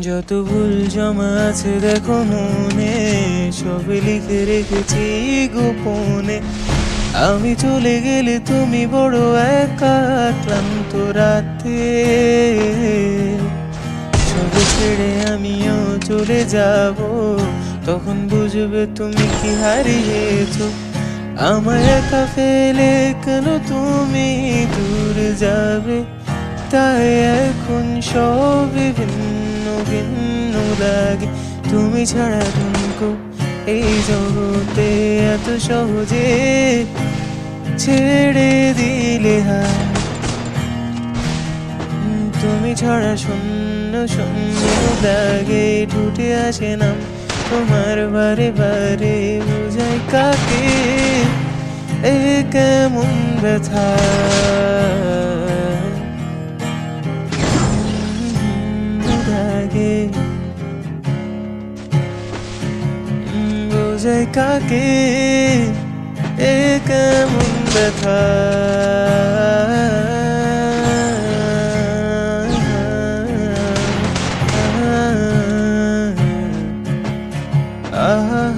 যত ভুল জমা আছে দেখো মনে, সবে লিখে রেখেছি গোপনে। আমি চলে গেলে তুমি বড় একা ক্লান্ত রাতে, সবে ছেড়ে আমিও চলে যাব, তখন বুঝবে তুমি কি হারিয়েছো। আমায় একা ফেলে কেন তুমি দূর যাবে, তাই এখন সব ভিন্ন ভিন্ন লাগে। তুমি ছাড়া ঠুনকো এই জগতে এত সহজে ছেড়ে দিলে হায়। তুমি ছাড়া শূন্য শূন্য লাগে, ঠুটে আসে নাম তোমার বারে বারে, বুঝাই কাকে এ কেমন ব্যথা। লাগে বোঝাই কাকে এ কেমন ব্যথা। আহা